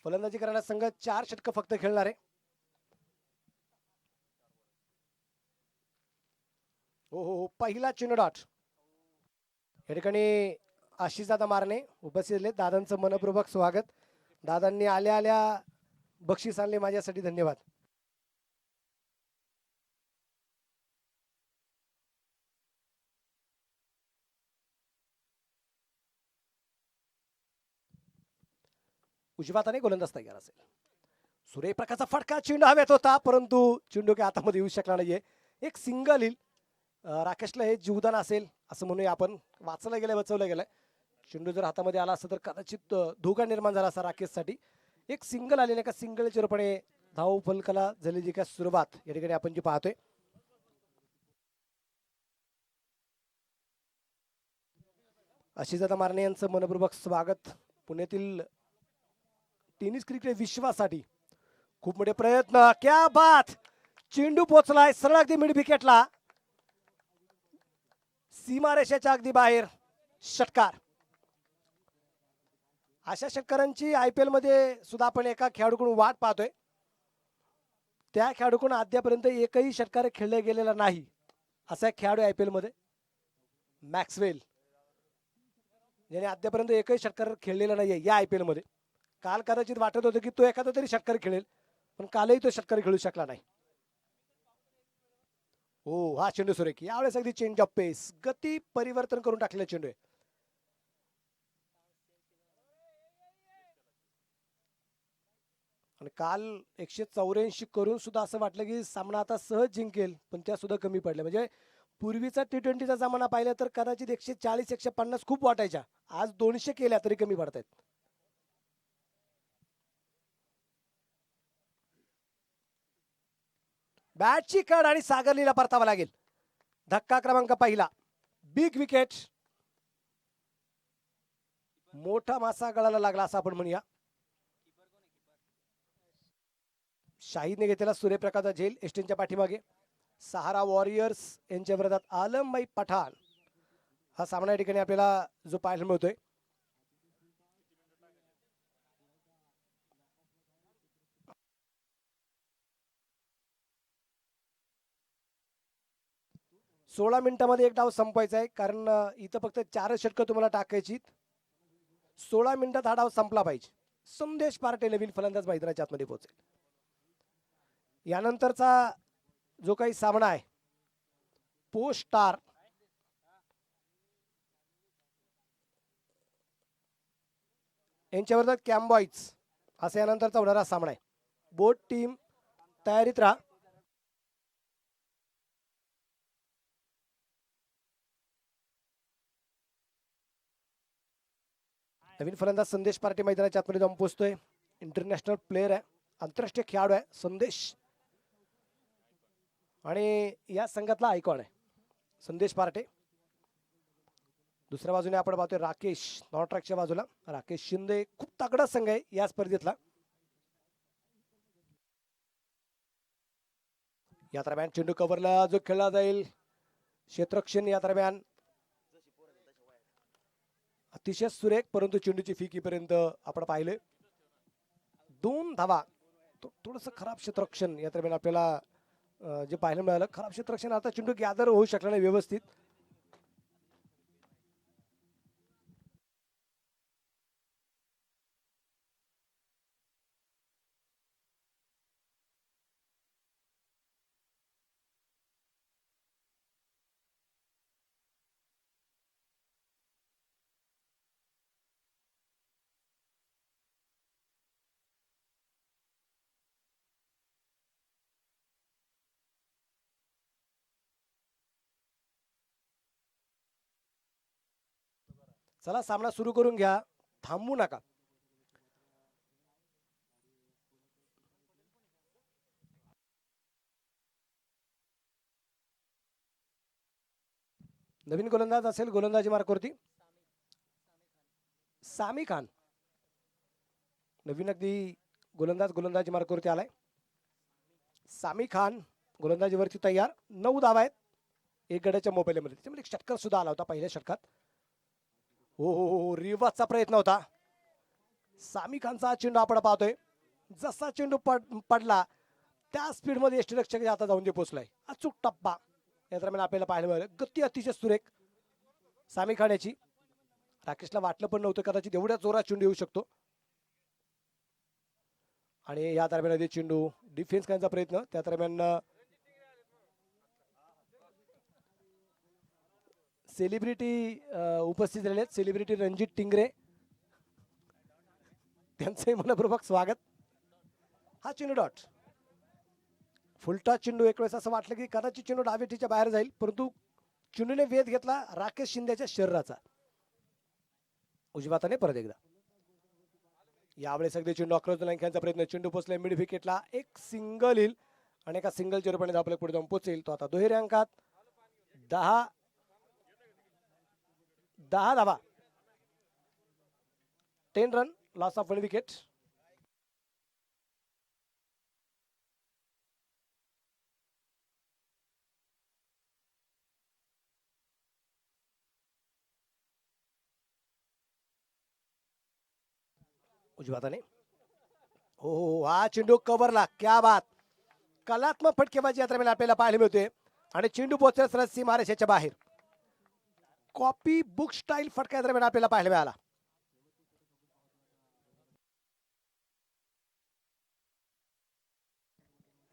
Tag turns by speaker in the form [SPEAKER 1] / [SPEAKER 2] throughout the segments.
[SPEAKER 1] फलंदाजी करणारा संघ 4 षटक फक्त खेळणार आहे. हो, पहिला चेंडू डॉट. या ठिकाणी आशिष दादा मारणे उपस्थित झाले. दादांचं मनपूर्वक स्वागत. दादांनी आल्या आल्या बक्षीस आणले माझ्यासाठी, धन्यवाद. उजव्या हाताने गोलंदाज तयार असेल. सूर्यप्रकाशचा फटका चेंडू हवेत होता, परंतु चेंडू काही हातामध्ये येऊ शकला नाहीये. एक सिंगल येईल. राकेशला हे जीवदान असेल असं म्हणूया आपण. वाचलं गेलं, बचवलं गेलं. चेंडू जर हातामध्ये आला असता तर कदाचित धोका निर्माण झाला असा राकेशसाठी. एक सिंगल आलेले का सिंगलच्या रूपाने धाव फलकाला झालेली का सुरुवात या ठिकाणी आपण जी पाहतोय. आशिषदादा मारणे यांचं मनपूर्वक स्वागत. पुण्यातील टेनिस क्रिकेट विश्वासाठी खूप मोठे प्रयत्न. क्या बात. चेंडू पोचलाय सरळ अगदी मिड विकेटला, सीमारेषेच्या अगदी बाहेर. षटकार. अशा षटकारांची IPL मध्ये सुद्धा आपण एका खेळाडूकडून वाट पाहतोय. त्या खेळाडूकडून अद्यापर्यंत एकही षटकार खेळले गेलेला नाही असा खेळाडू IPL मध्ये मॅक्सवेल, ज्याने अद्यापर्यंत एकही षटकार खेळलेला नाहीये या IPL मध्ये. काल कदाचित वाटत होतं की तो एखादा तरी षटकार खेळेल, पण कालही तो षटकार खेळू शकला नाही. हो, हा चेंडू सुरेख. यावेळेस अगदी चेंज ऑफ पेस, गती परिवर्तन करून टाकलेला चेंडू आहे. आणि काल 184 करून सुद्धा असं वाटलं की सामना आता सहज जिंकेल, पण त्या सुद्धा कमी पडल्या. म्हणजे पूर्वीचा T20चा जमाना पाहिला तर कदाचित 140 150 खूप वाटायच्या. आज 200 केल्या तरी कमी पडतायत. बॅटची कड आणि सागरलीला परतावा लागेल. धक्का क्रमांक पहिला. Big wicket. मोठा मासा गळाला लागला असं आपण म्हणूया. शाहिदने घेतलेला सूर्यप्रकाशचा झेल एस्टेनच्या पाठीमागे. सहारा वॉरियर्स यांच्या विरोधात आलमबाई पठाण हा सामना या ठिकाणी आपल्याला जो पाहायला मिळतोय. सोळा मिनिटांमध्ये एक डाव संपवायचा आहे, कारण इथं फक्त 4 षटकं तुम्हाला टाकायची. 16 मिनिटात हा डाव संपला पाहिजे. संदेश पार्टे नवीन फलंदाज मैदानाच्या आतमध्ये पोहोचेल. यानंतरचा जो काही सामना आहे पोस्ट स्टार यांच्यावर कॅम्बॉईज असा यानंतरचा होणारा सामना आहे. बोट टीम तयारीत राहा. नवीन फलंदाज संदेश पार्टे मैदानाच्या आतमध्ये जाऊन पोहोचतोय. इंटरनॅशनल प्लेअर आहे, आंतरराष्ट्रीय खेळाडू आहे संदेश, आणि या संघातला आयकॉन आहे संदेश पार्टे. दुसऱ्या बाजूने आपण पाहतोय राकेश, नॉन ट्रॅकच्या बाजूला राकेश शिंदे. खूप तगडा संघ आहे या स्पर्धेतला. या दरम्यान चेंडू कव्हरला जो खेळला जाईल क्षेत्ररक्षण या दरम्यान अतिशय सुरेख, परंतु चेंडूची फी पर्यंत आपण पाहिले. 2 धावा. थोडस खराब क्षेत्ररक्षण या दरम्यान आपल्याला जे पाहायला मिळालं. खराब क्षेत्ररक्षण. आता चेंडू गॅदर होऊ शकला नाही व्यवस्थित. चला सामना सुरू करून घ्या, थांबू नका. नवीन गोलंदाज असेल गोलंदाजी मार्कवरती सामी खान. नवीन अगदी गोलंदाजी मार्कवरती आलाय सामी खान. गोलंदाजीवरती तयार. 9 धावा आहेत एक गड्याच्या मोबाईलमध्ये. त्याच्यामध्ये एक षटकार सुद्धा आला होता पहिल्या षटकात. हो, रिवाजचा प्रयत्न होता. सामी खानचा चेंडू आपण पाहतोय. जसा चेंडू पडला त्या स्पीड मध्ये यष्टीरक्षक आता जाऊन जे पोहोचलाय. अचूक टप्पा या दरम्यान आपल्याला पाहायला मिळालं. गती अतिशय सुरेख सामी खान याची. राकेशला वाटलं पण नव्हतं कदाचित एवढ्या जोरात चेंडू येऊ शकतो. आणि या दरम्यान चेंडू डिफेन्स करण्याचा प्रयत्न. त्या दरम्यान सेलिब्रिटी उपस्थित झालेले आहेत. सेलिब्रिटी रणजित टिंगरे त्यांचे मनपूर्वक स्वागत. हा चेंडू डॉट. फुलटा चेंडू एक वेळेस असं वाटलं की कदाचित चेंडू डावेटीच्या बाहेर जाईल, परंतु चेंडूने वेध घेतला राकेश शिंदेच्या शरीराचा. उजव्या हाताने परत एकदा. यावेळेस अगदी चेंडू अक्रॉस द लाईन खेळण्याचा प्रयत्न. चेंडू पोहोचलाय मिड विकेटला. एक सिंगल येईल आणि एका सिंगल चेंडूने आपल्या पुढे जाऊन पोहोचेल. तो आता दुहेरी अंकात 10 धावा. 10 रन, लॉस ऑफ 1 विकेट. उजव्या हाताने. हो, हा चेंडू कव्हरला. क्या बात. कलात्मक फटकेबाजी या दरम्यान आपल्याला पाहायला मिळते आणि चेंडू पोहोचला सरळ सीमारेषेच्या बाहेर. कॉपी बुक स्टाईल फटका दरम्यान आपल्याला पाहायला मिळाला.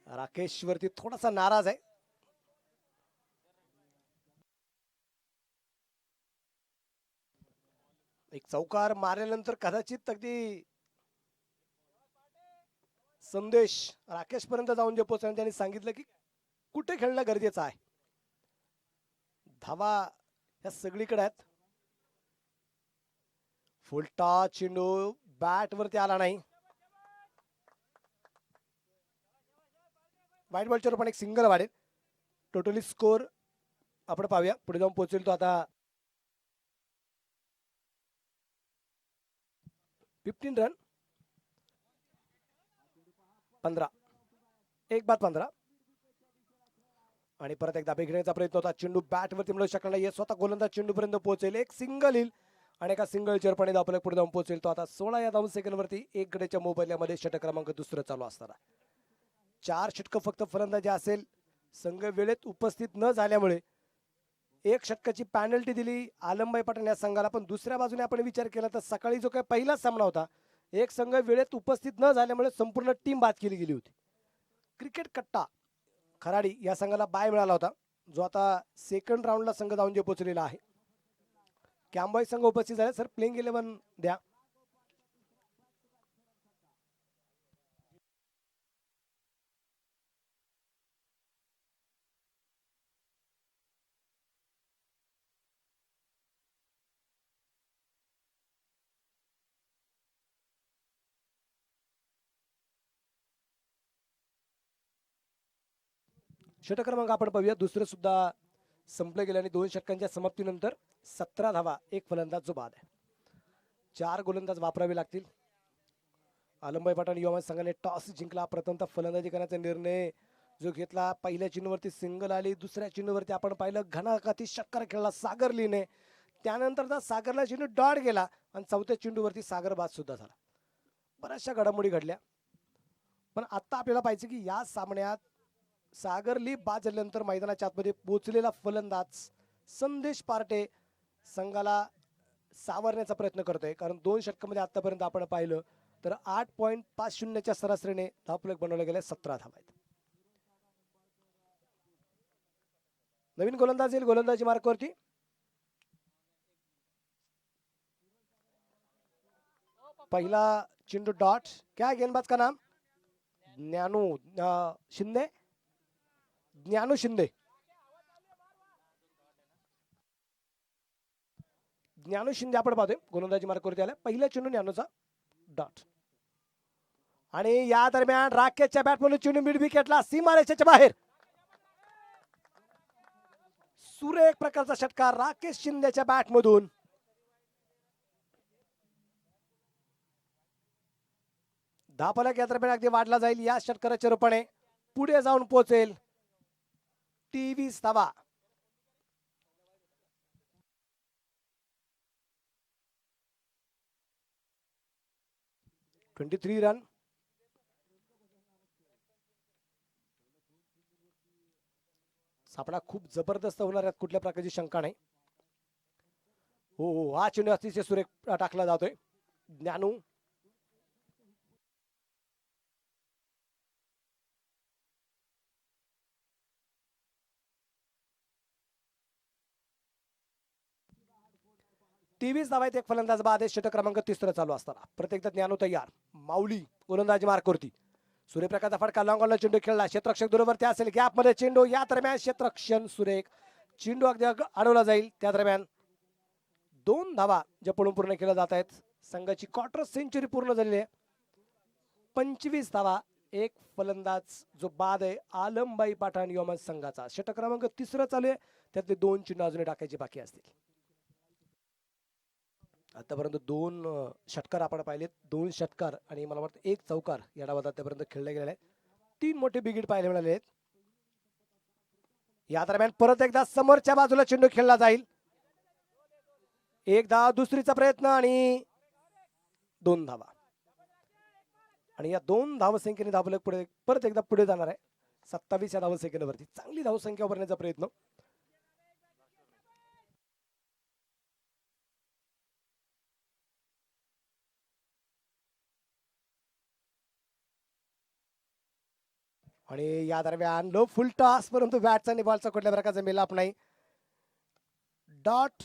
[SPEAKER 1] राकेश वरती थोडासा नाराज आहे. एक चौकार मारल्यानंतर कदाचित अगदी संदेश राकेश पर्यंत जाऊन जे पोहोचला. त्यांनी सांगितलं की कुठे खेळणं गरजेचं आहे. धावा या सगळीकडे आहेत. फुलटा चेंडू बॅट वरती आला नाही. व्हाईट बॉलच्या पण एक सिंगल वाढेल. टोटली स्कोर आपण पाहूया. पुढे जाऊन पोहोचेल तो आता 15 रन 15. 1-15. आणि परत एकदा घेण्याचा प्रयत्न होता. चेंडू बॅट वरती मिळू शकला नाही. स्वतः गोलंदाज चेंडू पर्यंत पोहोचेल. एक सिंगल येईल आणि एका सिंगल चेरपणे आपल्या पुढे जाऊन पोहोचेल. तो आता 16 या 2 सेकंड वरती एक गड्याच्या मोबाईलमध्ये षटक क्रमांक दुसरं चालू असताना 4 षटक फक्त फलंदाजी असेल. संघ वेळेत उपस्थित न झाल्यामुळे 1 षटकाची पॅनल्टी दिली आलमबाई पठाण या संघाला. पण दुसऱ्या बाजूने आपण विचार केला तर सकाळी जो काही पहिला सामना होता, एक संघ वेळेत उपस्थित न झाल्यामुळे संपूर्ण टीम बाद केली गेली होती. क्रिकेट कट्टा खराडी या संघाला बाय मिळाला होता, जो आता सेकंड राऊंडला संघ जाऊन जे पोहोचलेला आहे. कॅम्बॉय संघ उपस्थित झाले. सर प्लेइंग 11 द्या. षटक क्रमांक आपण पाहूया. दुसरं सुद्धा संपलं गेलं आणि 2 षटकांच्या समाप्तीनंतर 17 धावा. एक फलंदाज जो बाद आहे. 4 गोलंदाज वापरावे लागतील. आलमबाई पठाण युवा संघाने टॉस जिंकला. प्रथमतः फलंदाजी करण्याचा निर्णय जो घेतला. पहिल्या चेंडूवरती सिंगल आली. दुसऱ्या चेंडूवरती आपण पाहिलं घणाघाती षटकार खेळला सागर लीने. त्यानंतर सागरला चेंडू डॉट गेला आणि चौथ्या चेंडूवरती सागर बाद सुद्धा झाला. बऱ्याचशा घडामोडी घडल्या. पण आता आपल्याला पाहिजे की या सामन्यात सागर ली बाद झाल्यानंतर मैदानाच्या आतमध्ये पोहोचलेला फलंदाज संदेश पार्टे संघाला सावरण्याचा प्रयत्न करतोय. कारण 2 षटकामध्ये आतापर्यंत आपण पाहिलं तर 8.50च्या सरासरीने धावफलक बनवले गेले. 17 धावा आहेत. नवीन गोलंदाज येईल गोलंदाजी मार्कवरती. पहिला चेंडू डॉट. क्या गेंदबाज का नाम? ज्ञानू शिंदे. ज्ञानू शिंदे. ज्ञानू शिंदे आपण पाहतोय गोलंदाजी मार्कवरती आला. पहिला चेंडू ज्ञानूचा डॉट. आणि या दरम्यान राकेशच्या बॅटमधून चेंडू मिड विकेटला सीमारेषेच्या बाहेर. सुरेख प्रकारचा षटकार राकेश शिंदेच्या बॅटमधून. धावफलक या दरम्यान अगदी वाढला जाईल. या षटकाराच्या रूपाने पुढे जाऊन पोहोचेल 23 धावा. 23 रन. सापडा खूप जबरदस्त होणार आहेत, कुठल्या प्रकारची शंका नाही. हो हो, हा चेंडू अतिशय सुरेख टाकला जातोय. ज्ञानू तेवीस धावा आहेत, एक फलंदाज बाद आहे. षटक क्रमांक 3 चालू असताना प्रत्येकदा ज्ञानू तयार. माऊली गोलंदाजी मार्कवरती. सूर्यप्रकाशचा फटका लॉंग ऑनला चेंडू खेळला. क्षेत्ररक्षक दुरवरती असेल, गॅप मध्ये चेंडू. या दरम्यान क्षेत्ररक्षण सुरेख. चेंडू अगदी अडवला जाईल. त्या दरम्यान 2 धावा ज्या पळून पूर्ण केल्या जात आहेत. संघाची क्वार्टर सेंचुरी पूर्ण झालेली आहे. 25 धावा, एक फलंदाज जो बाद आहे आलमबाई पठाण योमन संघाचा. षटक क्रमांक 3 चालू आहे, त्यातले 2 चेंडू अजून टाकायचे बाकी असतील. आतापर्यंत 2 षटकार आपण पाहिलेत, 2 षटकार आणि मला वाटतं 1 चौकार या डावात आतापर्यंत खेळले गेलेले आहेत. 3 मोठे बिगिट पाहायला मिळाले आहेत. या दरम्यान परत एकदा समोरच्या बाजूला चेंडू खेळला जाईल. एक धाव, दुसरीचा प्रयत्न आणि 2 धावा. आणि या 2 धावसंख्येने धावले पुढे परत एकदा पुढे जाणार आहे. 27 या धावसंख्येवरती चांगली धावसंख्या उभारण्याचा प्रयत्न. आणि या दरम्यान लो फुल टॉस, परंतु बॅटचा आणि बॉलचा कुठल्या प्रकारचा मिलाप नाही. डॉट.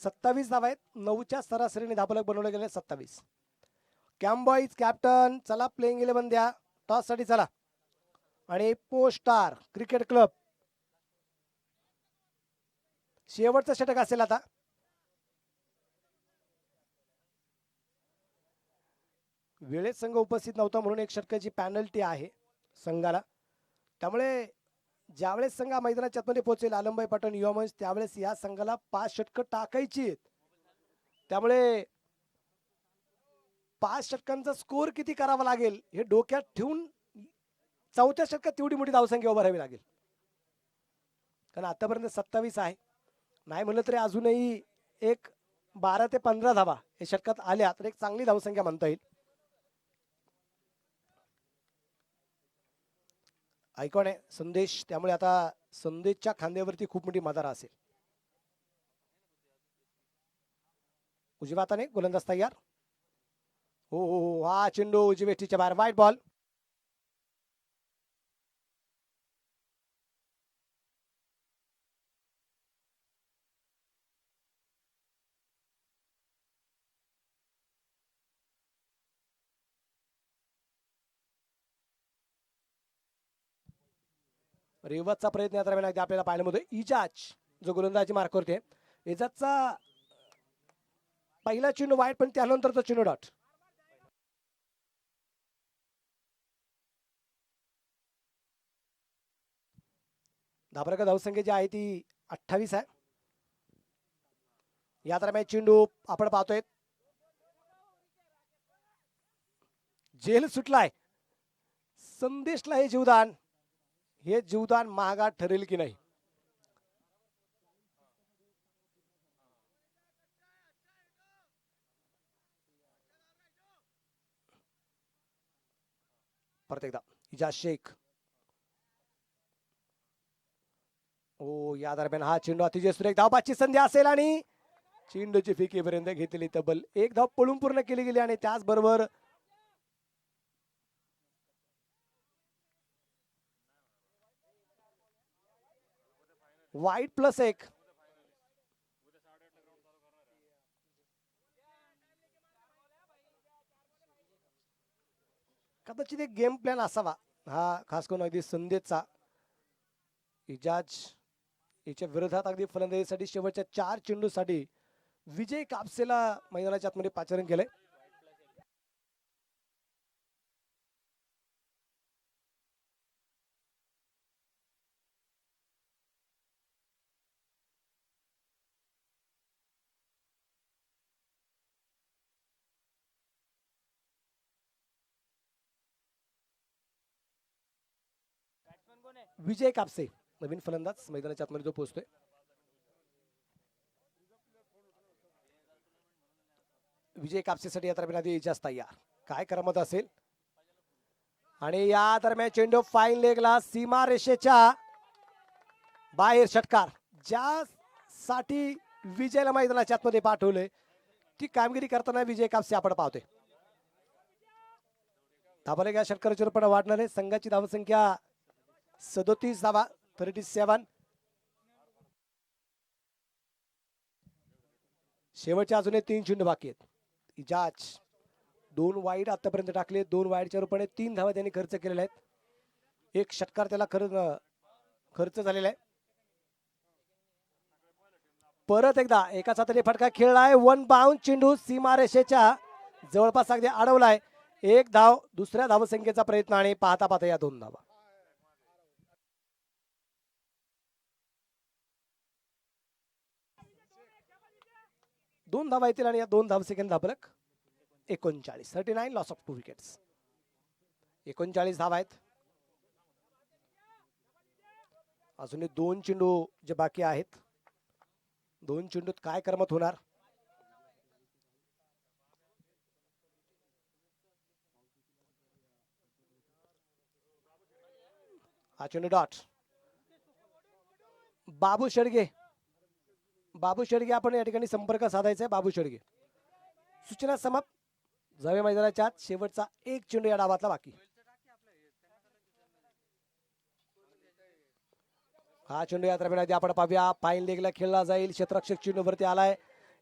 [SPEAKER 1] सत्तावीस धावा आहेत. 9च्या सरासरीने धावफलक बनवले गेले 27. कॅम्बॉईज कॅप्टन, चला प्लेइंग 11 द्या टॉस साठी, चला. आणि पोस्टार क्रिकेट क्लब शेवटचं षटक असेल आता. वेळेत संघ उपस्थित नव्हता म्हणून एक षटकाची पॅनल्टी आहे संघाला. त्यामुळे ज्यावेळेस संघ मैदानाच्या आतमध्ये पोहोचेल आलमबाई पठाण युवा, त्यावेळेस या संघाला 5 षटकं टाकायची आहेत. त्यामुळे 5 षटकांचा स्कोर किती करावा लागेल हे डोक्यात ठेवून 4थ्या षटकात तेवढी मोठी धावसंख्या उभारावी लागेल. कारण आतापर्यंत 27 आहे, नाही म्हणलं तरी अजूनही एक 12 ते 15 धावा हे षटकात आल्या तर एक चांगली धावसंख्या म्हणता येईल. आयकॉन आहे संदेश, त्यामुळे आता संदेशच्या खांद्यावरती खूप मोठी मदार असेल. उजव्या हाताने गोलंदाज तयार. हो हो हो, हा चेंडू उजव्या वेष्टीच्या बाहेर, वाईट बॉल. रिवर्सचा प्रयत्न आपल्याला पाहायला मिळतो. इजाज जो गोलंदाजी मार्क करते, इजाजचा पहिला चेंडू वाईट, पण त्यानंतरचा चेंडू डॉट. धाबरका धावसंख्या जी आहे ती 28 आहे. या दरम्यान चेंडू आपण पाहतोय जेल सुटलाय. संदेशला हे जीवदान महागात ठरेल की नाही. परत एकदा इजाज शेख. ओ, या दरम्यान हा चेंडू अतिशय सुरेख धावबाची संधी असेल आणि चेंडूची फेकीपर्यंत घेतली. तब्बल 1 धाव पळून पूर्ण केली गेली आणि त्याचबरोबर वाईट +1. कदाचित एक गेम प्लॅन असावा हा, खास करून अगदी संदेशचा. इजाज याच्या विरोधात अगदी फलंदाजीसाठी शेवटच्या 4 चेंडूसाठी विजय कापसेला मैदानाच्या आतमध्ये पाचारण केलंय. विजय कापसे नवीन फलंदाज मैदानाच्या आतमध्ये जो पोहोचतोय. विजय कापसेसाठी या दरम्यान आधी इजाज तयार, काय करामत असेल. आणि या दरम्यान चेंडू फाईन लेगला सीमा रेषेच्या बाहेर षटकार. ज्यासाठी विजयला मैदानाच्या आतमध्ये पाठवले ती कामगिरी करताना विजय कापसे आपण पाहतोय. धाबाला या षटकाराची पण वाढणार आहे. संघाची धावसंख्या 37 धावा, 37. शेवटचे अजून 3 चेंडू बाकी आहेत. इजाज 2 वाईड आतापर्यंत टाकले, 2 वाईडच्या रूपाने 3 धावा त्यांनी खर्च केलेल्या आहेत. एक षटकार त्याला खर्च झालेला आहे. परत एकदा एकाच हाताने फटका खेळलाय. 1 बाउंड चेंडू सीमारेषेच्या जवळपास अगदी अडवलाय. 1 धाव, दुसऱ्या धावसंख्येचा प्रयत्न आणि पाहता पाहता या 2 धावा. दोन धावा येतील आणि या 2 धावसंख्येने धाबरक 39. 39 लॉस ऑफ 2 विकेट्स. 39 धावा आहेत. अजून 2 चेंडू जे बाकी आहेत. 2 चेंडूत काय करमत होणार. हा चेंडू डॉट. बाबू शेडगे आपण या ठिकाणी संपर्क साधायचा आहे. बाबू शेडगे सूचना समाप्त. जावे मैदानाच्या आत शेवटचा 1 चेंडू या डावातला बाकी. हा चेंडू या दरम्यान आपण पाहूया. फाईन लेगला खेळला जाईल. क्षेत्ररक्षक चेंडू वरती आलाय.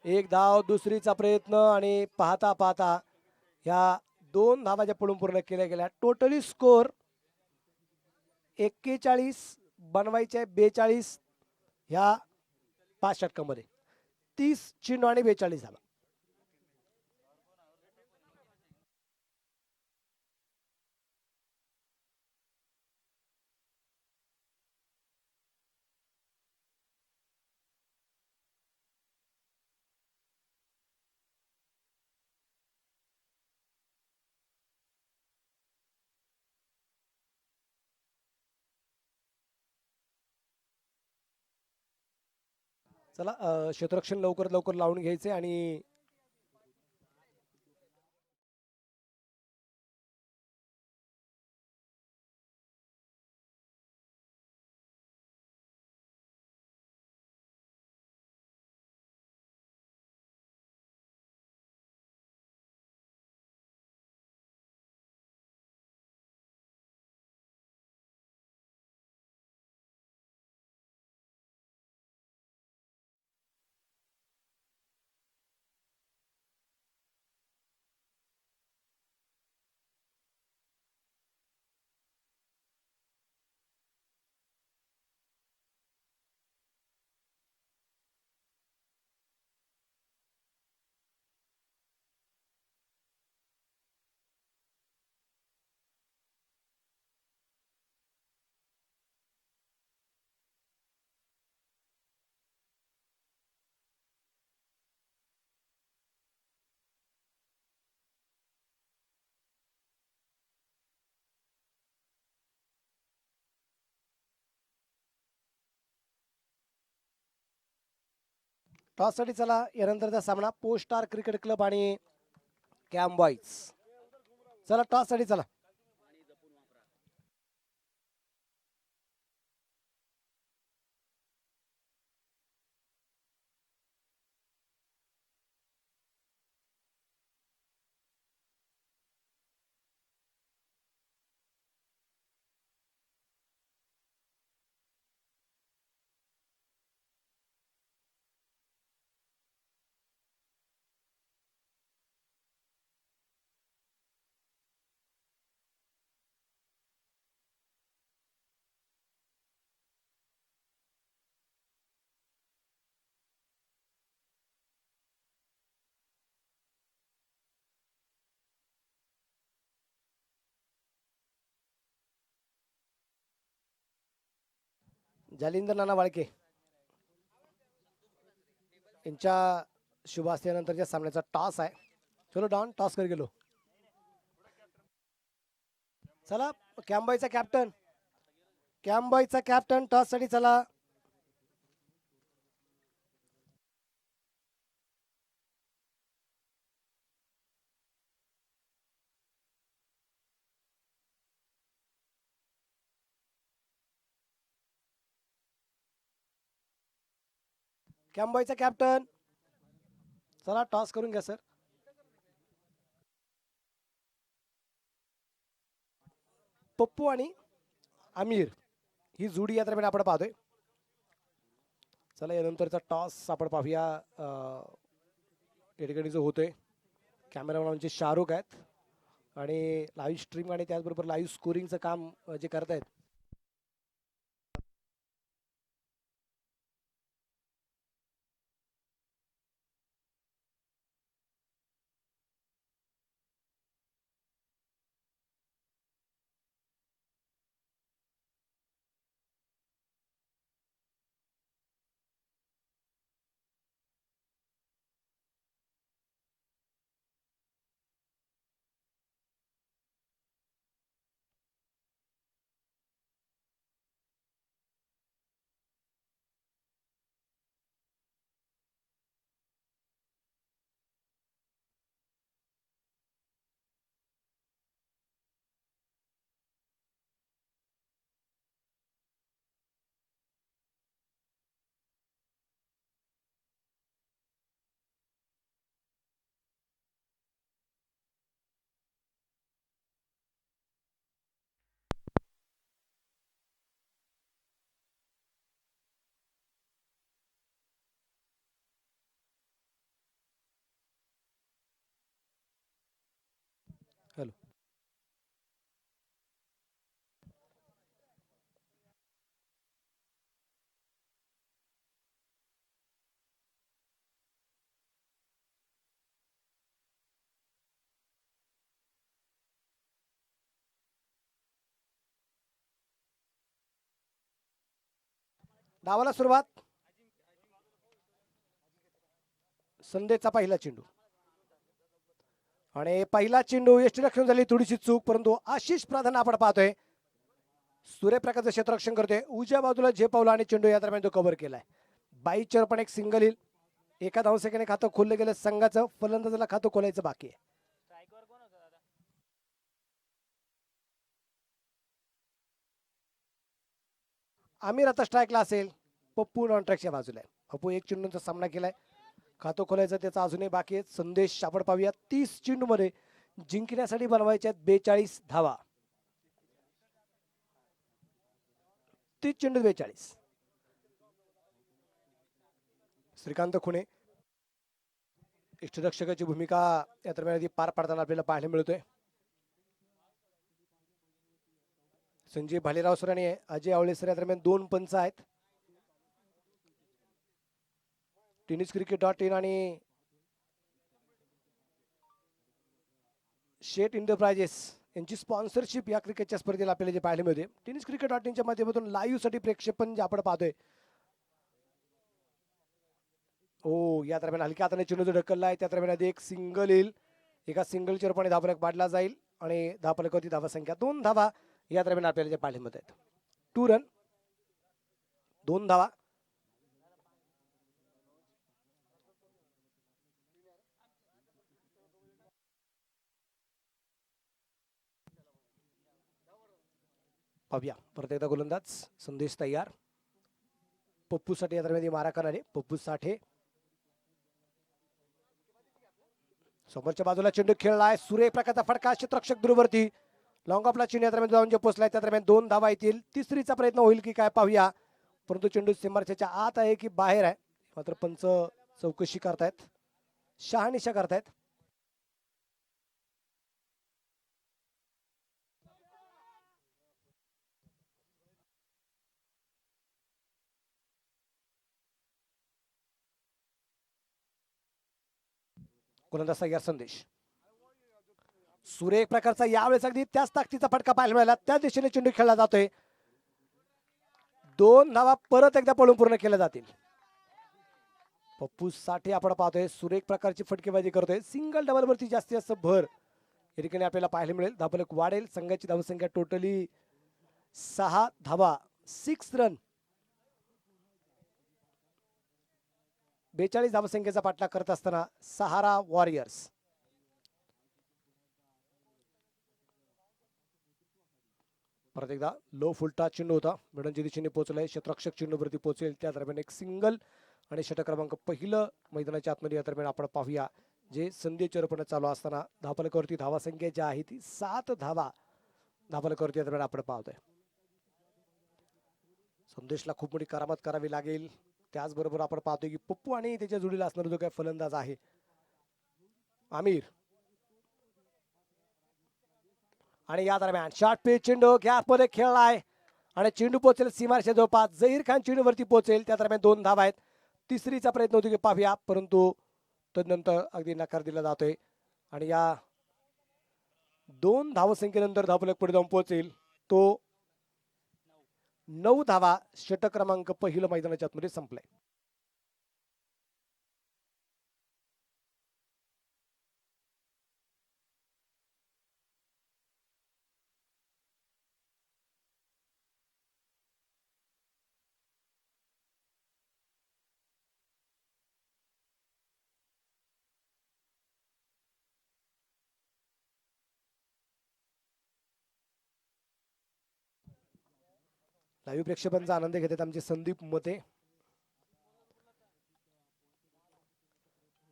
[SPEAKER 1] 1 धाव, दुसरीचा प्रयत्न आणि पाहता पाहता ह्या 2 धावा ज्या पडून पूर्ण केल्या गेल्या. टोटली स्कोर 41 बनवायचे 42 ह्या 5 षटकांमध्ये. 30 चेंडू आणि 42 धावा. चला क्षेत्ररक्षण लवकर लावून घ्यायचे आणि टॉस साठी चला यानंतरचा सामना पोस्ट स्टार क्रिकेट क्लब आणि कॅम्प बॉईज. चला टॉस साठी चला. जालिंदर नाना वाळके यांच्या शुभ हस्त्यानंतरच्या सामन्याचा टॉस आहे. चलो डॉन टॉस कर गेलो. चला कॅम्प बॉयचा कॅप्टन टॉस साठी चला. कॅम्बॉयचा कॅप्टन, चला टॉस करून घ्या सर. पप्पू आणि आमिर ही जोडी या दरम्यान आपण पाहतोय. चला यानंतरचा टॉस आपण पाहूया. या ठिकाणी जो होतोय कॅमेरामॅन आमचे शाहरुख आहेत आणि लाईव्ह स्ट्रीम आणि त्याचबरोबर लाईव्ह स्कोरिंगचं काम जे करतायत. हॅलो. डावाला सुरुवात. संदेशचा पहिला चेंडू आणि पहिला चेंडू यष्टीरक्षण झाली थोडीशी चूक, परंतु आशिष प्रधान आपण पाहतोय सूर्यप्रकाशचं क्षेत्ररक्षण करतोय. उजव्या बाजूला झेपावला आणि चेंडू या दरम्यान तो कव्हर केलाय. 22 पण एक सिंगल येईल. एका धावसेकंदाने खातं खोललं गेलं संघाचं. फलंदाजाला खातं खोलायचं बाकी आहे. आमिर आता स्ट्राईकला असेल. पप्पू नॉन ट्रॅकच्या बाजूला आहे. पप्पू एक चेंडूचा सामना केलाय. खातं खोलायचं त्याचा अजूनही बाकी आहे. संदेश आपण पाहूया 30 चेंडू मध्ये जिंकण्यासाठी बनवायच्या 42 धावा. 30 चेंडू 42. श्रीकांत खुणे इष्टरक्षकाची भूमिका या दरम्यान पार पाडताना आपल्याला पाहायला मिळतोय. संजय भालेराव सर आणि अजय आवळे सर या दरम्यान 2 पंच आहेत. tenniscricket.in आणि शेट एंटरप्राइजेस यांची स्पॉन्सरशिप या क्रिकेटच्या स्पर्धेला आपल्याला जे पाहायला मिळते. tenniscricket.in च्या माध्यमातून लाईव्ह साठी प्रेक्षेपण जे आपण पाहतोय. ओ या दरम्यान हलक्या हाताने चेंडू ढकलला आहे. त्या दरम्यान एक सिंगल येईल. एका सिंगल चेरपणे धावफलक पाडला जाईल आणि धावफलकावरती धावा संख्या 2 धावा या दरम्यान आपल्याला जे पाहायला मिळत आहेत. 2 रन 2 धावा. पाहूया परत एकदा गोलंदाज संदेश तयार. पप्पू साठी या दरम्यान मारा करणारे पप्पू साठे. समोरच्या बाजूला चेंडू खेळलाय. सुरेख प्रकारचा फटका क्षेत्ररक्षक दूरवरती. लॉंग ऑफला चेंडू या दरम्यान जाऊन जे पोहोचलाय त्या दरम्यान 2 धावा येतील. तिसरीचा प्रयत्न होईल की काय पाहूया. परंतु चेंडू सीमारेषेच्या आत आहे की बाहेर आहे मात्र पंच चौकशी करतायत. शहानिशा करतायत. गोलंदाज तयार संदेश. सुरेख प्रकारचा यावेळेस अगदी त्याच ताकदीचा फटका पाहायला मिळाला. त्या दिशेने चेंडू खेळला जातोय. 2 धावा परत एकदा पळून पूर्ण केल्या जातील. पप्पू साठे आपण पाहतोय सुरेख प्रकारची फटकेबाजी करतोय. सिंगल डबल वरती जास्तीत जास्त भर या ठिकाणी आपल्याला पाहायला मिळेल. धावफलक वाढेल. संघाची धावसंख्या टोटली 6 धावा 6 रन. 42 धावसंख्येचा पाठलाग करत असताना सहारा वॉरियर्स. परत एकदा लो फुलटा चेंडू होता. मिडनच्या दिशेने पोहोचलाय. क्षेत्ररक्षक चेंडूवरती पोहोचेल त्या दरम्यान एक सिंगल आणि षटक क्रमांक पहिलं मैदानाच्या आतमध्ये या दरम्यान आपण पाहूया, जे संधी चेरपण चालू असताना धावफलकावरती धावा संख्या जी आहे ती 7 धावा धावफलकावरती या दरम्यान आपण पाहतोय. संदेशला खूप मोठी करामत करावी लागेल. त्याचबरोबर आपण पाहतोय की पप्पू आणि त्याच्या जोडीला असणारा जो काही फलंदाज आहे आमिर, आणि या दरम्यान शॉर्ट पिच चेंडू गॅपमध्ये खेळलाय आणि चेंडू पोहोचेल सीमारेषा जवळपास. झहीर खान चेंडूवरती पोहोचेल. त्या दरम्यान 2 धावा आहेत. तिसरीचा प्रयत्न होतो की पाहूया, परंतु तदनंतर अगदी नकार दिला जातोय आणि या 2 धावसंख्येनंतर धावफलक पुढे जाऊन पोहोचेल तो 9 धावा. षटक क्रमांक पहिलं मैदानाच्या आतमध्ये संपलंय. लाईव्ह प्रेक्षकांचा आनंद घेतात आमचे संदीप मते,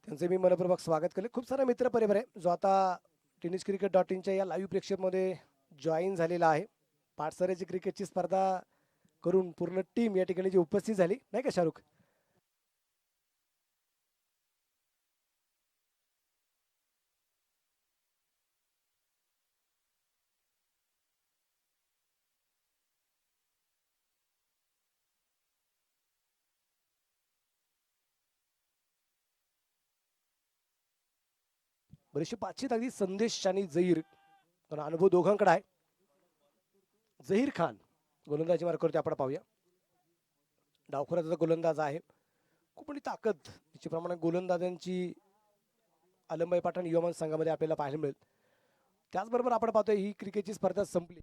[SPEAKER 1] त्यांचे मी मनपूर्वक स्वागत केले. खूप सारा मित्र परिवार आहे जो आता tenniscricket.in या लाईव्ह प्रेक्षकमध्ये जॉईन झालेला आहे. पाटसऱ्याची क्रिकेटची स्पर्धा करून पूर्ण टीम या ठिकाणी जी उपस्थित झाली नाही का शाहरुख? बरीचशी बातचीत अगदी संदेश आणि झहीर, पण अनुभव दोघांकडे आहे. झहीर खान गोलंदाजी मार्गावरती आपण पाहूया. डावखुराचा गोलंदाज आहे. खूप मोठी ताकद निश्चितप्रमाणे गोलंदाजांची अलंबाई पाटण युवमान संघामध्ये आपल्याला पाहायला मिळेल. त्याचबरोबर आपण पाहतोय ही क्रिकेटची स्पर्धा संपली.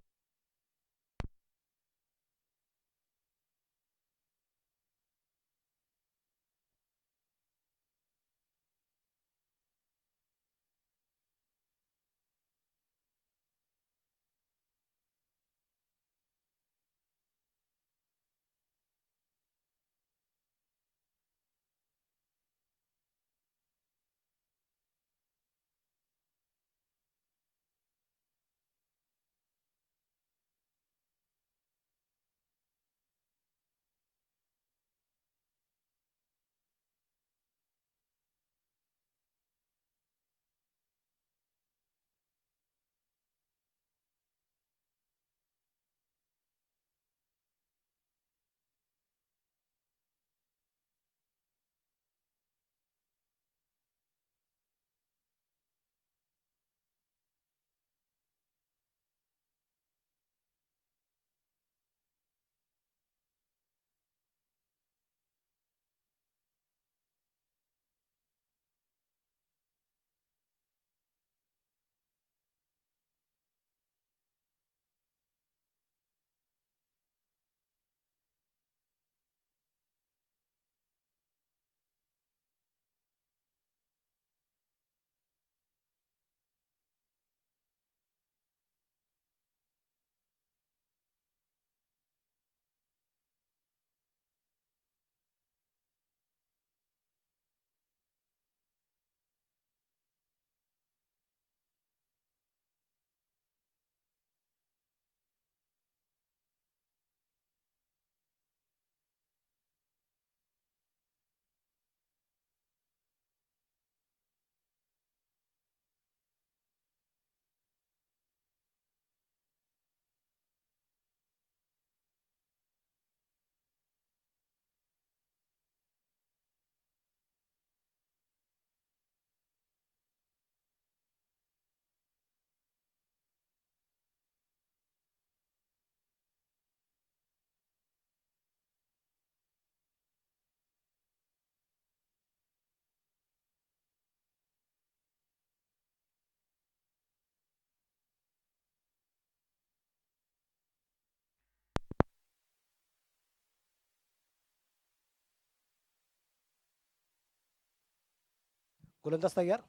[SPEAKER 1] गोलंदाज तयार.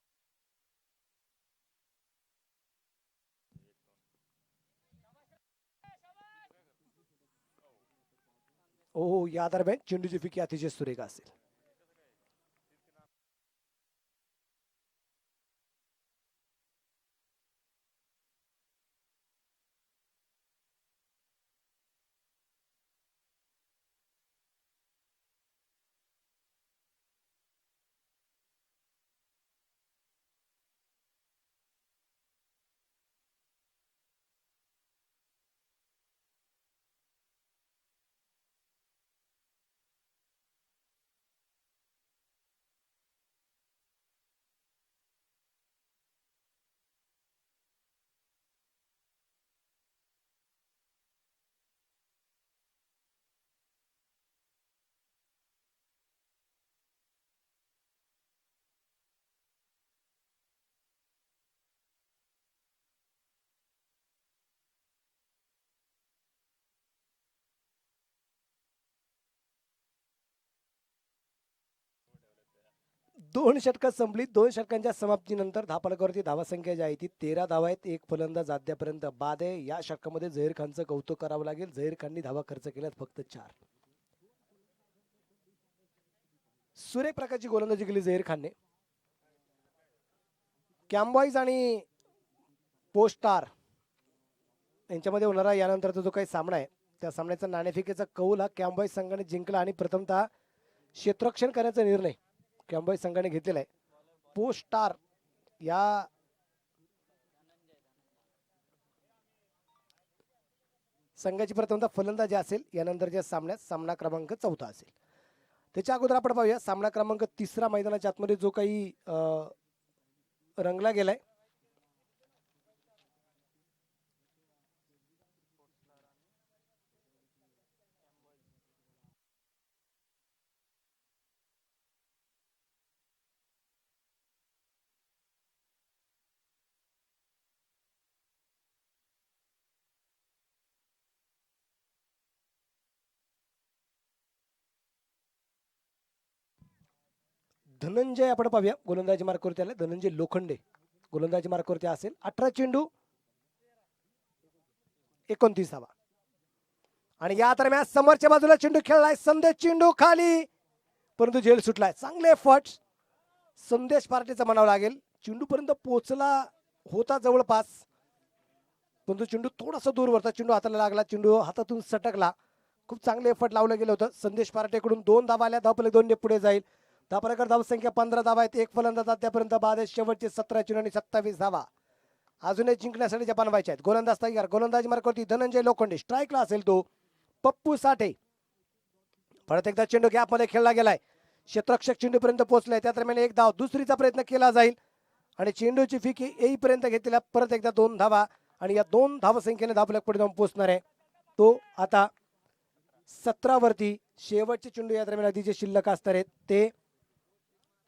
[SPEAKER 1] ओ या दरम्यान चेंडूची फिकी अतिशय सुरेख असेल. 2 षटकं संपली. 2 षटकांच्या समाप्तीनंतर धापलकावरती धावसंख्या जी आहे ती 13 धावा आहेत. एक फलंदाज अद्यापर्यंत बाद आहे. या षटकामध्ये झहीर खानचं कौतुक करावं लागेल. झहीर खाननी धावा खर्च केल्यात फक्त 4. सुरेख प्रकारची गोलंदाजी केली झहीर खानने. कॅम्बॉईज आणि पोस्टार यांच्यामध्ये होणारा यानंतरचा जो काही सामना आहे त्या सामन्याचा नाणेफेकीचा कौल हा कॅम्बॉईज संघाने जिंकला आणि प्रथमतः क्षेत्ररक्षण करण्याचा निर्णय कॅम्बॉईज संघाने घेतलेला आहे. पोस्टार या संघाची प्रथमतः फलंदाजी असेल. यानंतरच्या सामन्यात सामना क्रमांक 4 असेल. त्याच्या अगोदर आपण पाहूया सामना क्रमांक 3 मैदानाच्या आतमध्ये जो काही रंगला गेलाय. धनंजय आपण पाहूया गोलंदाजी मार्कवरती आले. धनंजय लोखंडे गोलंदाजी मार्कवरती असेल. 18 चेंडू 29 धावा. आणि या दरम्यान समोरच्या बाजूला चेंडू खेळलाय. संदेश चेंडू खाली परंतु झेल सुटलाय. चांगले फट संदेश पार्टीचा म्हणावं लागेल. चेंडू पर्यंत पोहोचला होता जवळपास परंतु चेंडू थोडासा दूर वरता चेंडू हाताला लागला. चेंडू हातातून सटकला. खूप चांगले एफर्ट लावलं गेलं होतं. संदेश पार्टीकडून 2 धावा आल्या. धावफलक 2 ने पुढे जाईल. धावफलकावर धावसंख्या 15 धावा आहेत. एक फलंदाज आतापर्यंत बाद आहे. शेवटचे 17 चेंडू आणि 27 धावा अजूनही जिंकण्यासाठी जपान व्हायचे आहेत. गोलंदाज तयार. गोलंदाजी मार्कवरती धनंजय लोखंडे. स्ट्राईकला असेल तो पप्पू साठे. परत एकदा चेंडू गॅप मध्ये खेळला गेलाय. क्षेत्ररक्षक चेंडूपर्यंत पोहोचलाय. त्या दरम्यान एक धाव दुसरीचा प्रयत्न केला जाईल आणि चेंडूची फिकी येईपर्यंत घेतलेल्या परत एकदा 2 धावा आणि या 2 धावसंख्येने धावफलक पुढे जाऊन पोहोचणार आहे. तो आता 17 वरती शेवटचे चेंडू या दरम्यान आधी जे शिल्लक असणार आहेत ते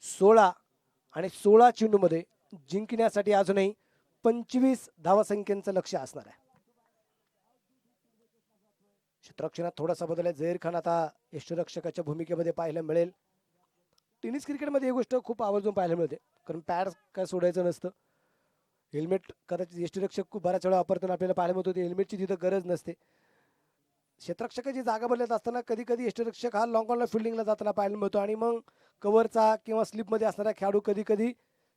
[SPEAKER 1] 16 आणि 16 चेंडू मध्ये जिंकण्यासाठी अजूनही 25 धावसंख्येचं लक्ष असणार आहे. क्षेत्ररक्षणात थोडासा बदल आहे. झहीर खान आता यष्टिरक्षकाच्या भूमिकेमध्ये पाहायला मिळेल. टेनिस क्रिकेटमध्ये ही गोष्ट खूप आवर्जून पाहायला मिळते कारण पॅड काय सोडायचं नसतं. हेल्मेट कदाचित यष्टिरक्षक खूप बऱ्याच वेळा वापरताना आपल्याला पाहायला मिळत होते. हेल्मेटची तिथं गरज नसते. क्षेत्ररक्षकाची जागा बदलत असताना कधी कधी यष्टिरक्षक हा लॉंग ऑनला फिल्डिंगला जाताना पाहायला मिळतो आणि मग कव्हरचा किंवा स्लिपमध्ये असणारा खेळाडू कधी कधी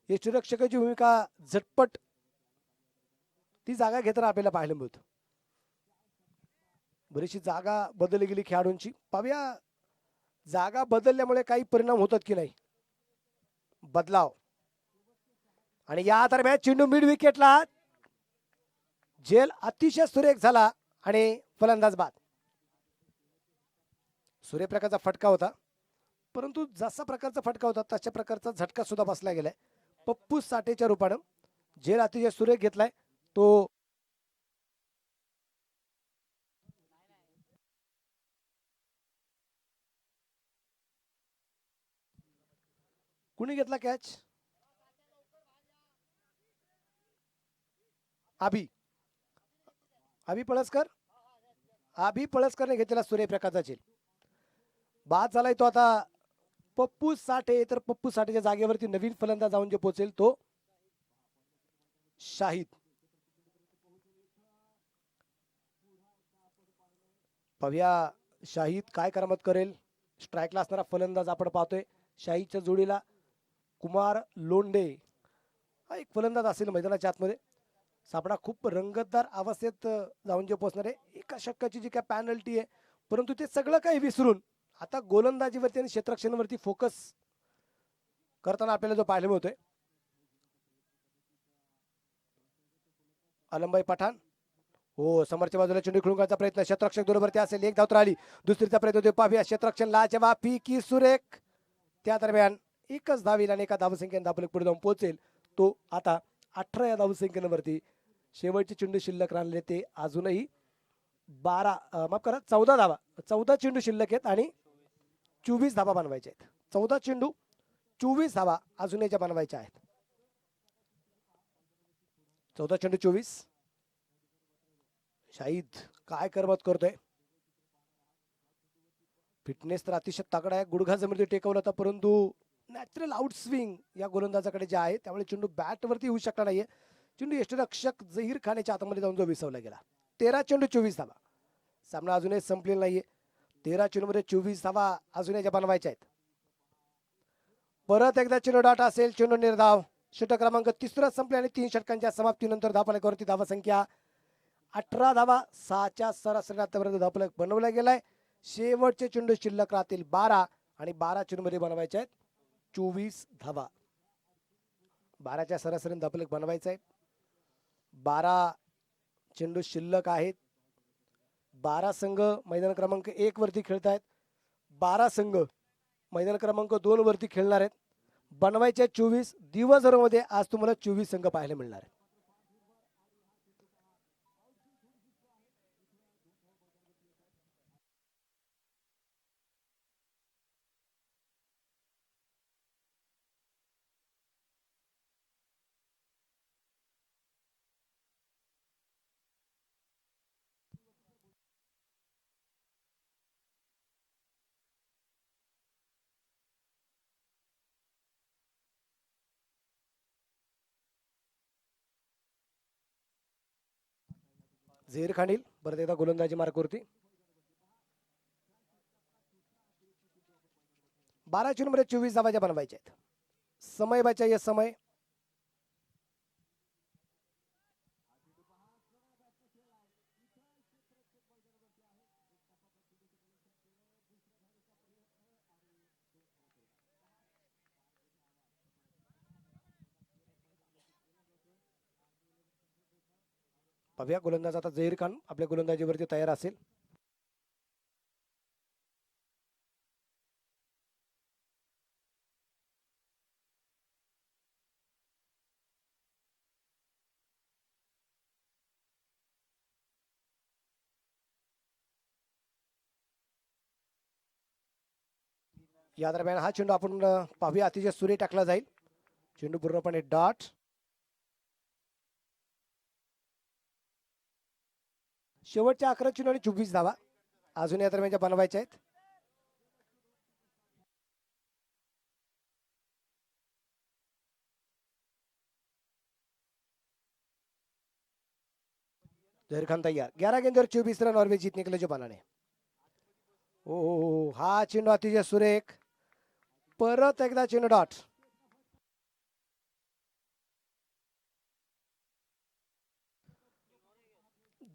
[SPEAKER 1] यष्टिरक्षकाची भूमिका झटपट ती जागा घेताना आपल्याला पाहायला मिळतं. बरीचशी जागा बदलली गेली खेळाडूंची. पाहूया जागा बदलल्यामुळे काही परिणाम होतात की नाही. बदलाव आणि या दरम्यान चेंडू मिड विकेटला झेल अतिशय सुरेख झाला आणि फलंदाज बाद. सूर्यप्रकाशचा फटका होता परंतु जसा प्रकारचा फटका होता तशा प्रकारचा झटका सुद्धा बसला गेलाय. पप्पू साठेच्या रूपानं झेल अतिशय सुरेख घेतलाय. तो कुणी घेतला कॅच. अभि पळसकर. अभि पळसकरने घेतलेला सूर्यप्रकाशचा झेल. बाद झालाय तो आता पप्पू साठे. तर पप्पू साठेच्या जागेवरती नवीन फलंदाज जाऊन जे पोहोचेल तो शाहिद. पाहूया शाहिद काय करामत करेल. स्ट्राईकला असणारा फलंदाज आपण पाहतोय. शाहिदच्या जोडीला कुमार लोंढे हा एक फलंदाज असेल मैदानाच्या आतमध्ये. सामना खूप रंगतदार अवस्थेत जाऊन जे पोहोचणार आहे. एका षटकाची जी काय पॅनल्टी आहे परंतु ते सगळं काही विसरून आता गोलंदाजीवरती आणि क्षेत्ररक्षणावरती फोकस करताना आपल्याला जो पाहायला मिळतोय. अलमबाई पठाण हो समोरच्या बाजूला चेंडू खेळून काढण्याचा प्रयत्न. क्षेत्ररक्षक बरोबर असेल. एक धाव तर आली. दुसरीचा प्रयत्न होतो. पाहूया क्षेत्ररक्षण लाजवा की सुरेख. त्या दरम्यान एकच धाव आणि एका धावसंख्येने धावफलक पुढे जाऊन पोहोचेल. तो आता 18 या धावसंख्येवरती शेवटचे चेंडू शिल्लक राहिले ते अजूनही 14 धावा 14 चेंडू शिल्लक आहेत आणि 24 धावा बनवायच्या आहेत. 14 चेंडू 24 धावा अजूनही बनवायच्या आहेत. 14 चेंडू 24. शाहिद काय करमत करतोय. फिटनेस तर अतिशय तगडा आहे. गुडघा जमिनीवर टेकवला होता परंतु नॅचरल आउट स्विंग या गोलंदाजाकडे जे आहे, त्यामुळे चेंडू बॅटवरती येऊ शकला नाहीये. चेंडू यष्टीरक्षक झहीर खानच्या आतमध्ये जाऊन जो विसवला गेला. 13 चेंडू 24 धावा. सामना अजूनही संपलेला नाहीये. 13 चेंडूमध्ये 24 धावा अजूनही ज्या बनवायच्या आहेत. परत एकदा चेंडू डॉट असेल, चेंडू निर्धाव. षटक क्रमांक 3 संपले आणि 3 षटकांच्या समाप्तीनंतर धावफलकावरती धावा संख्या 18 धावा. 6च्या सरासरी आतापर्यंत धावफलक बनवला गेलाय. शेवटचे चेंडू शिल्लक राहतील 12 आणि 12 चेंडूमध्ये बनवायचे आहेत 24 धावा. 12च्या सरासरीने धावफलक बनवायचं आहे. 12 चेंडू शिल्लक आहेत. 12 संघ मैदान क्रमांक 1 वरती खेळत आहेत. 12 संघ मैदान क्रमांक 2 वरती खेळणार आहेत. बनवायचे 24. दिवसभरामध्ये आज तुम्हाला 24 संघ पाहायला मिळणार आहेत. झहीर खान परत एकदा गोलंदाजी मार्कवरती. 12 चेंडूमध्ये 24 धावा बनवायच्या आहेत. समय बचाइए समय. पाहूया गोलंदाज आता झहीर खान आपल्या गोलंदाजीवरती तयार असेल. या दरम्यान हा चेंडू आपण पाहूया अतिशय सुरे टाकला जाईल. चेंडू पूर्णपणे डॉट. शेवटच्या 11 चेंडू आणि 24 धावा अजून या दरम्यानच्या बनवायच्या आहेत. झहीर खान तैयार. 11 गेंदवर 24 रन और वे जीतने के लिए जो बनाने. ओ हा चेंडू अतिशय सुरेख. परत एकदा चेंडू डॉट.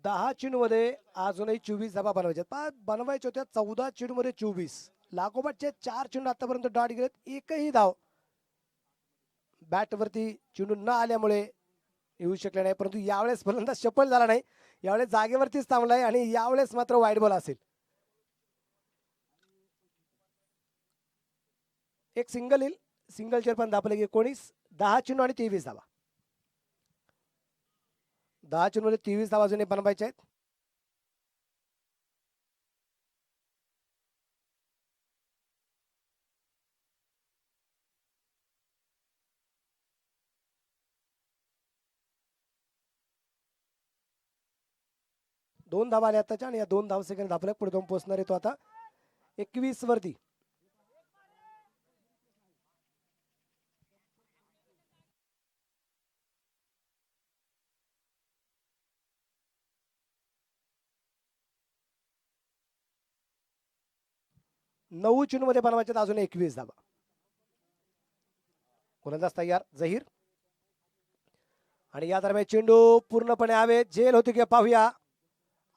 [SPEAKER 1] दहा चेंडूमध्ये अजूनही 24 धावा बनवायच्या. बनवायच्या होत्या 14 चेंडूमध्ये 24. लागोपाठचे 4 चेंडू आतापर्यंत डॉट गेलेत. एकही धाव बॅटवरती चेंडू न आल्यामुळे येऊ शकले नाही. परंतु यावेळेस फलंदाज सफल झाला नाही. यावेळेस जागेवरतीच थांबलाय आणि यावेळेस मात्र वाईट बॉल असेल. एक सिंगल येईल. सिंगलचे पण धापले 19. 10 चेंडू आणि 23 धावा. 10 चेंडूमध्ये 23 धावा अजून बनवायच्या आहेत. दोन धावा आल्या आताच्या आणि या 2 धाव सेकंद धापलक पुढे जाऊन पोहोचणार आहे तो आता 21 वरती. नऊ चेंडूमध्ये बनवायचे अजून 21 धावा. गोलंदाज तयार झहीर. आणि या दरम्यान चेंडू पूर्णपणे हवेत. झेल होती की पाहूया.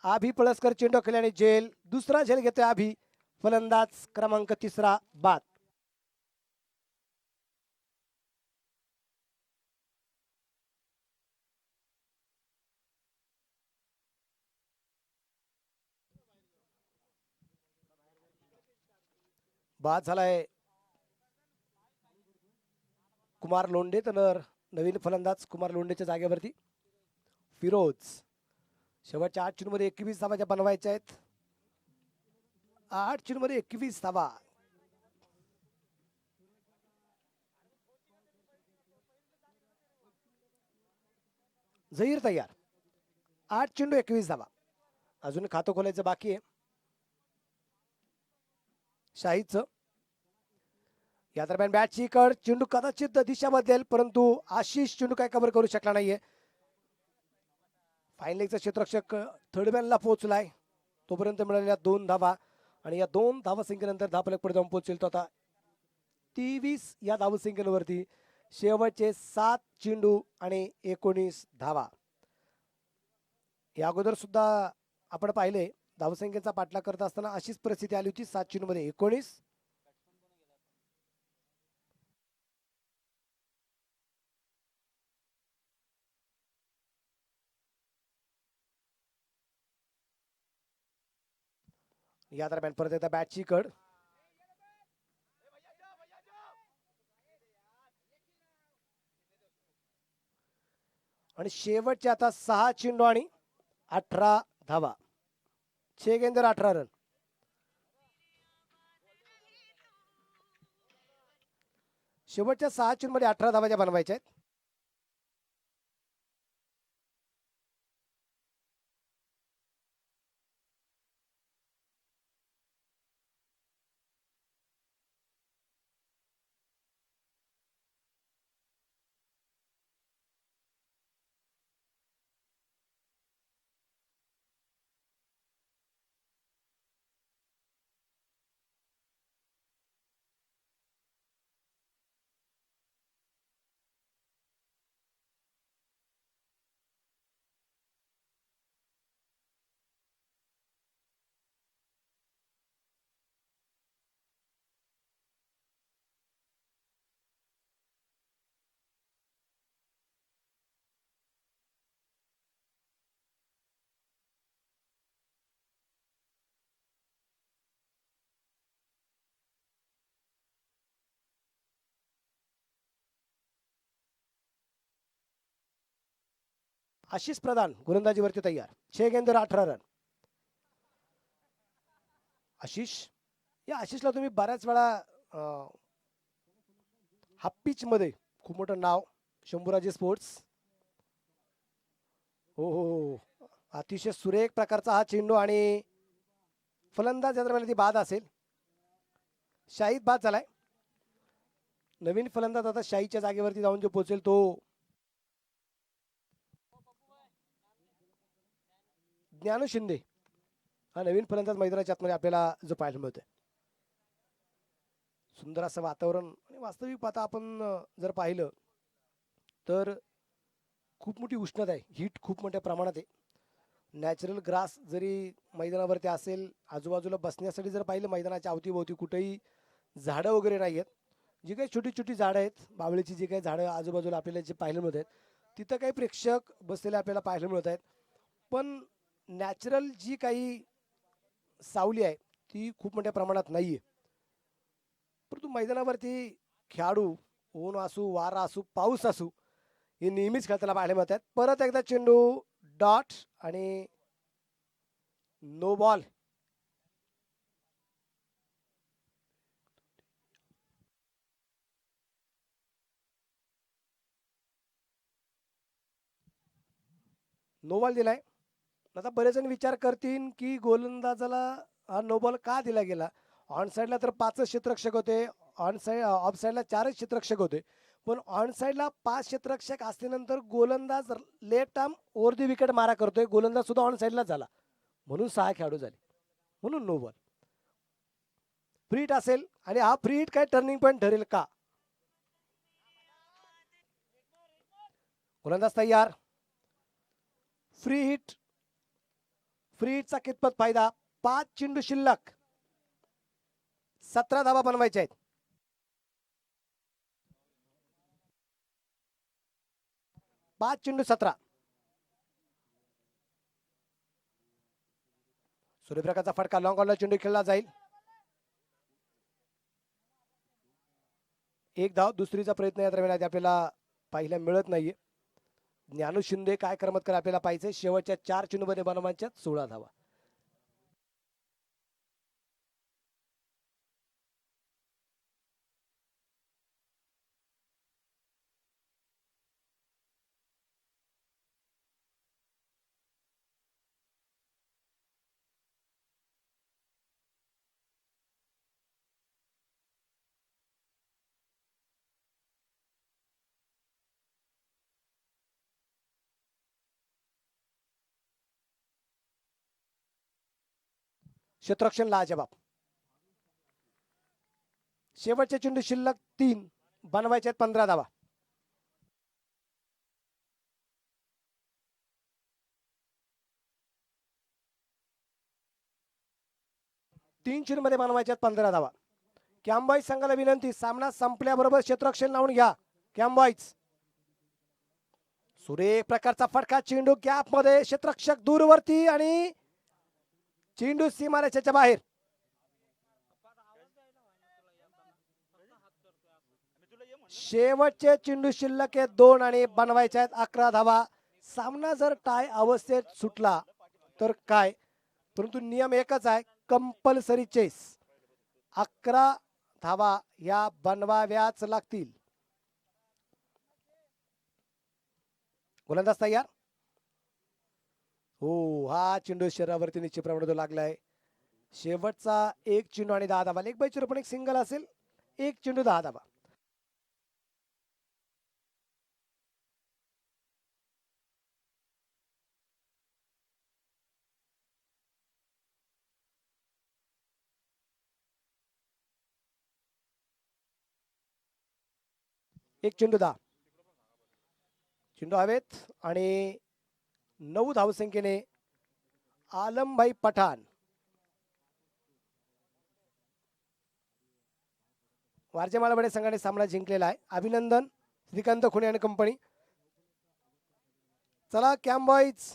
[SPEAKER 1] आभी पळसकर चेंडू खेळल्याने झेल. दुसरा झेल घेतोय आभी. फलंदाज क्रमांक 3 बाद. बाद झालाय कुमार लोंढे. तर नवीन फलंदाज कुमार लोंढेच्या जागेवरती फिरोज. शेवटच्या 8 चेंडूमध्ये 21 धावा बनवायच्या आहेत. 8 चेंडूमध्ये 21 धावा. झहीर तयार. 8 चेंडू 21 धावा. अजून खातं खोलायचं बाकी आहे शाहीदचं. या दरम्यान बॅटची कड, चेंडू कदाचित दिशा बदलेल परंतु आशिष चेंडू काय कव्हर करू शकला नाहीये. फाईन लेगचा क्षेत्ररक्षक थर्ड मॅनला पोहोचलाय. तोपर्यंत मिळालेल्या 2 धावा आणि या 2 धावसंख्येनंतर धावफलक पुढे जाऊन पोहोचेल तो आता 23 या धावसंख्येवरती. शेवटचे 7 चेंडू आणि 19 धावा. या अगोदर सुद्धा आपण पाहिले धावसंख्येचा पाठलाग करत असताना अशीच परिस्थिती आली होती. 7 चेंडू मध्ये 19. या दरम्यान परत एकदा बॅटची कड, आणि शेवटचे आता 6 चेंडू आणि 18 धावा. 6 गेंदर 18 रन. शेवटच्या 6 चेंडू मध्ये 18 धावा ज्या बनवायच्या आहेत. आशिष प्रधान गोलंदाजीवरती तयार. 6 गेंदर 18 रन. आशिष, या आशिषला तुम्ही बऱ्याच वेळा हा पिच मध्ये खूप मोठं नाव, शंभूराजे स्पोर्ट्स. हो हो हो, अतिशय सुरेख प्रकारचा हा चेंडू आणि फलंदाज या दरम्यान ती बाद असेल. शाहीद बाद झालाय. नवीन फलंदाज आता शाहीच्या जागेवरती जाऊन जो पोहोचेल तो ज्ञानू शिंदे. हा नवीन फलंदाज मैदानाच्या आतमध्ये आपल्याला जो पाहायला मिळतोय. सुंदर असं वातावरण आणि वास्तविक पाहता आपण जर पाहिलं तर खूप मोठी उष्णता आहे. हीट खूप मोठ्या प्रमाणात आहे. नॅचरल ग्रास जरी मैदानावरती असेल, आजूबाजूला बसण्यासाठी जर पाहिलं मैदानाच्या अवतीभोवती कुठेही झाडं वगैरे नाही आहेत. जी काही छोटी छोटी झाडं आहेत, बावळीची जी काही झाडं आजूबाजूला आपल्याला जे पाहायला मिळत आहेत, तिथं काही प्रेक्षक बसलेले आपल्याला पाहायला मिळत आहेत. पण नॅचरल जी काही सावली आहे ती खूप मोठ्या प्रमाणात नाही आहे. परंतु मैदानावरती खेळाडू ऊन असू, वारा असू, पाऊस असू, हे नेहमीच खेळताना पाहायला मिळतात. परत एकदा चेंडू डॉट आणि नो बॉल. नो बॉल दिलाय. आता बरेच जण विचार करतील की गोलंदाजाला हा नो बॉल का दिला गेला. ऑन साईडला तर 5 क्षेत्ररक्षक होते, ऑन साईड ऑफ साईडला 4 क्षेत्ररक्षक होते. पण ऑन साईडला 5 क्षेत्ररक्षक असल्यानंतर गोलंदाज लेफ्ट आर्म ओव्हर दी विकेट मारा करतोय. गोलंदाज सुद्धा ऑन साईडला झाला म्हणून 6 खेळाडू झाले, म्हणून नो बॉल. फ्री हिट असेल आणि हा फ्री हिट काय टर्निंग पॉईंट ठरेल का. गोलंदाज तयार. फ्री हिट, फ्री हिटचा कितपत फायदा. 5 चेंडू शिल्लक, 17 धावा बनवायच्या आहेत. 5 चेंडू 17. सूर्यप्रकाशचा फटका लॉंग ऑनला चेंडू खेळला जाईल. एक धाव. दुसरीचा प्रयत्न या दरम्यान आपल्याला पाहायला मिळत नाहीये. ज्ञानू शिंदे काय करमत कर आपल्याला पाहिजे. शेवटच्या 4 चेंडूमध्ये बनवायच्या 16 धावा. क्षेत्ररक्षण लाजबाब. शेवटचे चेंडू शिल्लक 3, बनवायचे आहेत 15 धावा. 3 चेंडूमध्ये बनवायचे आहेत 15 धावा. कॅम्बॉईज संघाला विनंती, सामना संपल्याबरोबर क्षेत्ररक्षण लावून घ्या. कॅम्बॉईज. सुरेख प्रकारचा फटका, चेंडू गॅप मध्ये, क्षेत्ररक्षक दूरवरती आणि चेंडू सीमारेषेच्या बाहेर. शेवटचे चेंडू शिल्लक आहेत 2 आणि बनवायचे आहेत 11 धावा. सामना जर टाय अवस्थेत सुटला तर काय, परंतु नियम एकच आहे, कंपल्सरी चेस. 11 धावा या बनवाव्याच लागतील. गोलंदाज तयार. हो, हा चेंडू शरीरावरती निश्चितप्रमाणे तो लागलाय. शेवटचा एक चेंडू आणि 10 धावा. एक बाय पण एक सिंगल असेल. एक चेंडू 10 धावा. एक चेंडू 10. चेंडू हवेत आणि 9 धावसंख्येने आलमभाई पठाण वारजे मालवडे संघाने सामना जिंकलेला आहे. अभिनंदन श्रीकांत खुणे आणि कंपनी. चला कॅम्बॉईज,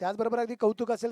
[SPEAKER 1] त्याचबरोबर अगदी कौतुक असेल